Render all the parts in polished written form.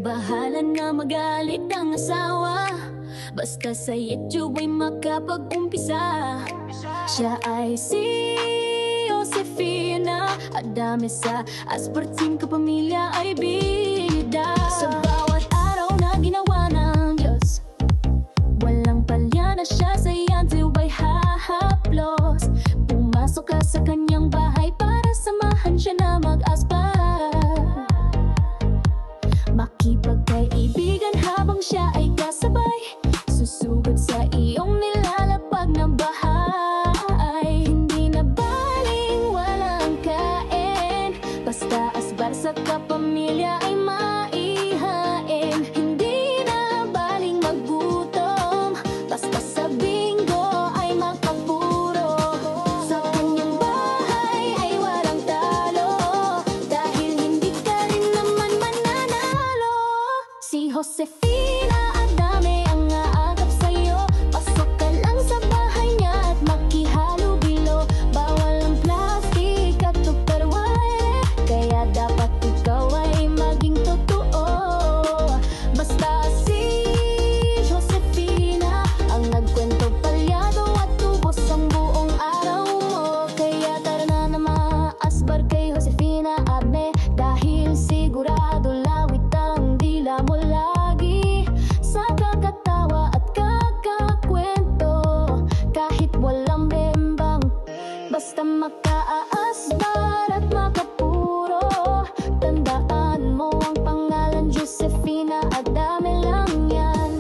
Bahala na magalit ang asawa, basta sa YouTube ay makapag-umpisa. Siya ay si Josefina Adame, sa asparting kapamilya ay bida. Sa bawat araw na ginawa ng Diyos, walang palya na siya sa YouTube ay hahaplos. Pumasok ka sa kanyang bahay para samahan siya na mag-aspar, makipagkaibigan habang siya ay kasabay, susugod sa iyong nilalapag na bahay. Hindi na baling walang kain, basta asbar sa kapamilya ay maihain. Hindi na baling magutom, basta sa bingo ay makapuro. Sa kanyang bahay ay walang talo, dahil hindi ka rin naman mananalo. Si Josefina Adame ang aagap sa'yo, pasok ka lang sa bahay niya at makihalo-bilo. Bawal ang plastic at tupperware, kaya dapat ikaw ay maging totoo. Basta si Josefina ang nagkwento palyado at tubos ang buong araw mo. Kaya tara na na maasbar kay Josefina Adame, dahil sigurado lawit ang dila mo lagi sa kakatawa at kakakwento. Kahit walang bembang, basta makaasbar at makapuro. Tandaan mo ang pangalan, Josefina Adame lang yan.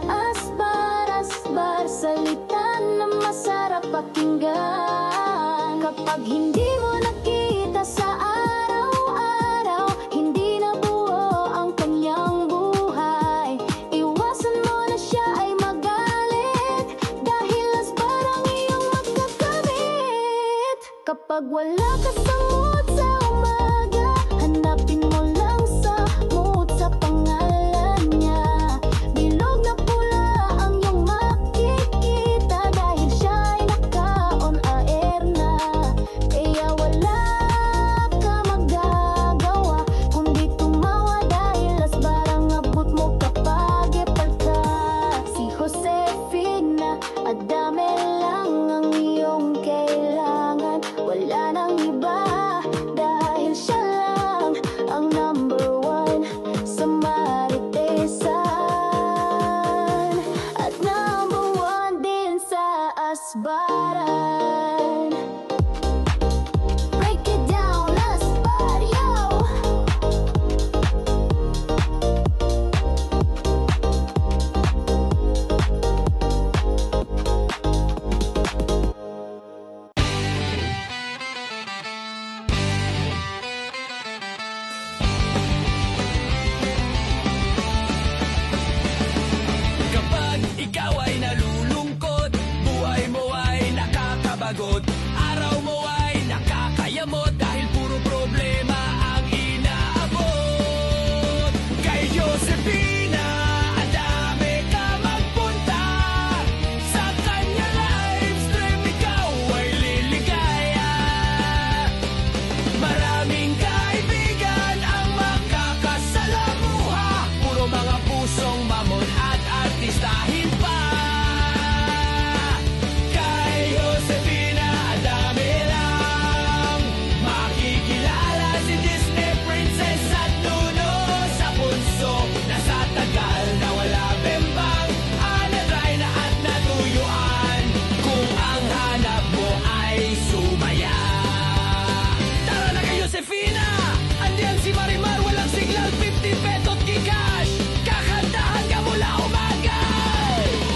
Asbar, asbar, salita na masarap pakinggan. Kapag hindi mo nakita sa araw-araw, hindi na buo ang kanyang buhay. Iwasan mo na siya ay magalit, dahil asbar ang iyong magkakamit. Kapag wala ka sa mood sa umaga, hanapin mo lang sa mood sa pangalan niya. Bilog na pula ang iyong makikita, dahil siya ay naka-on air na. Kaya wala ka magagawa kundi tumawa, dahil asbar ang abot mo kapag epal ka. Si Josefina Adame lang ang iyong kailangan, wala nang iba, dahil siya lang ang number one sa maritesan, at number one din sa asbaran. Break it down, asbar, yo! Kapag ikaw ay nalulungkot, buhay mo ay nakakabagot, araw mo ay nakakayamot, dahil puro problema ang inaabot. Kay Josefina Adame ka magpunta, sa kanya live stream ikaw ay liligaya. Maraming kaibigan ang makakasalamuha, puro mga pusong mamon at artistahin pa. Kay Josefina Adame lang makikilala si Disney Princess at Nuno sa punso, nasa tagal na wala bembang, na-dry na at natuyuan. Kung ang hanap mo ay sumaya, tara na kay Josefina! Andiyan si Marimar, walang signal, 50 petot Gcash, kakantahan ka mula umaga.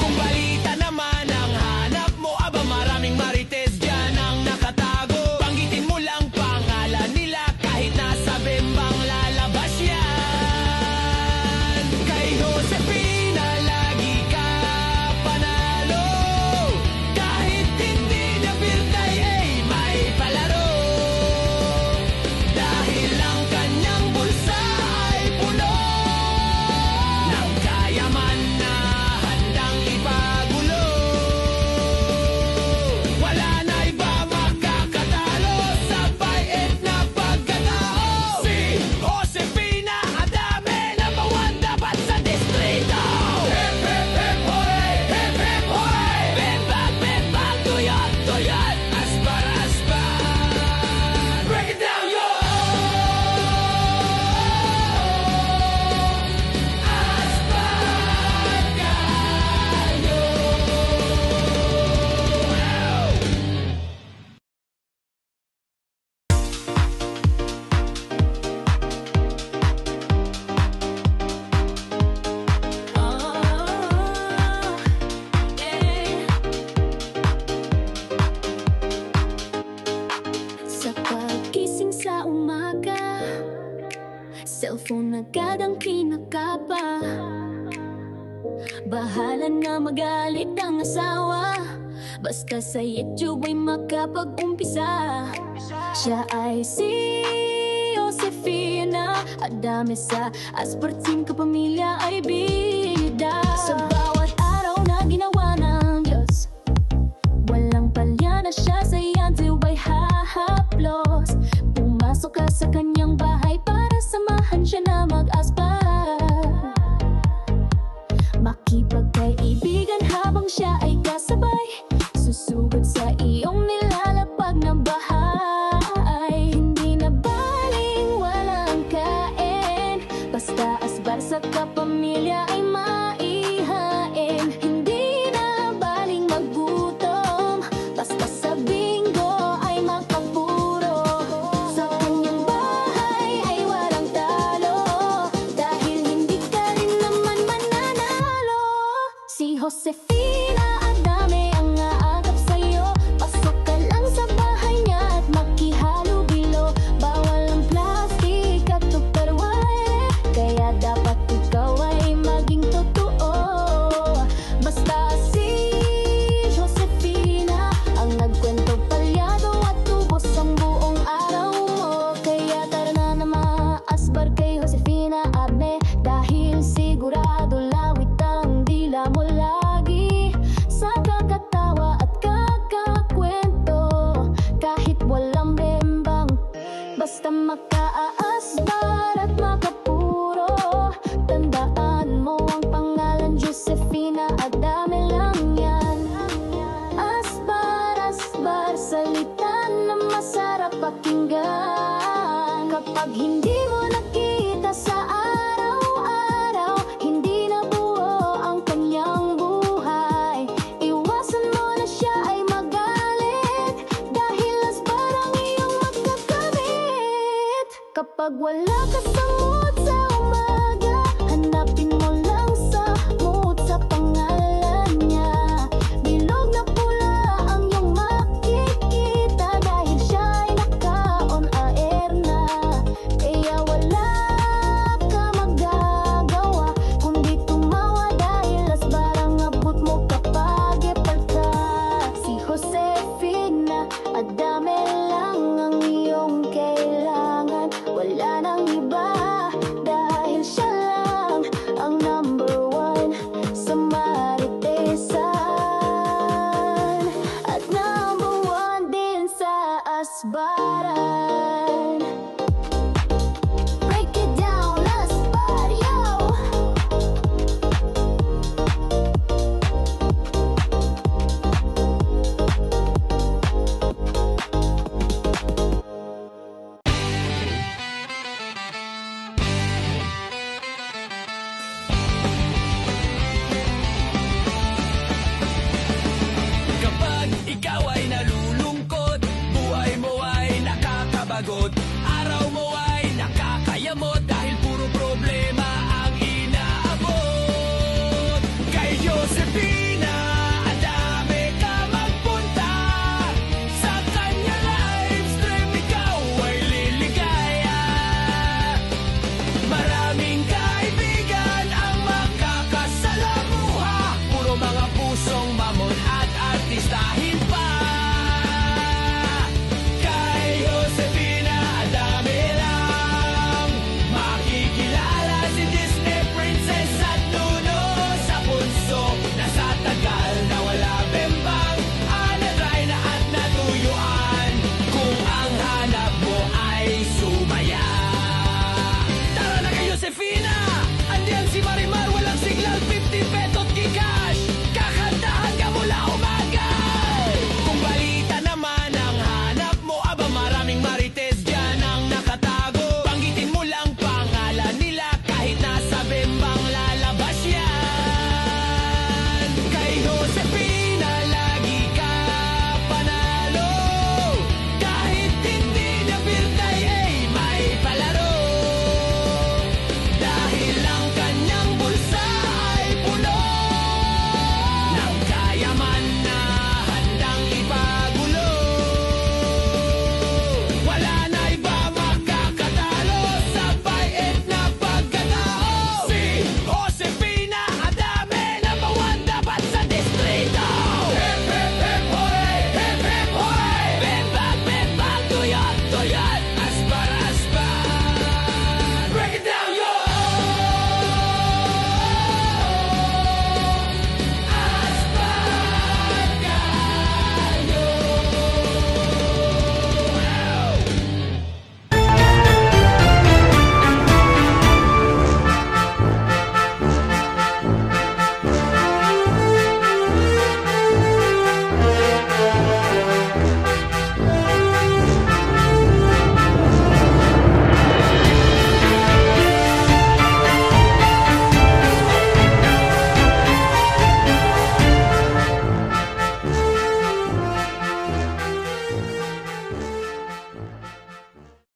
Kung balita naman ang hanap mo, aba maraming marites dyan ang nakatago. Banggitin mo lang pangalan nila, kahit nasa bembang lalabas yan. Kay pa. Bahala na magalit ang asawa, basta sa YouTube ay makapag-umpisa. Siya ay si Josefina Adame, sa asparting kapamilya ay bida. Sa bawat araw na ginawa ng Diyos, walang palya na siya sa YouTube ay hahaplos. Pumasok ka sa kanyang bahay para samahan siya na mag-aspar, makipagkaibigan habang siya ay kasabay, susugod sa iyong nilalapag na bahay. Hindi na baling walang kain, basta asbar sa kapamilya ay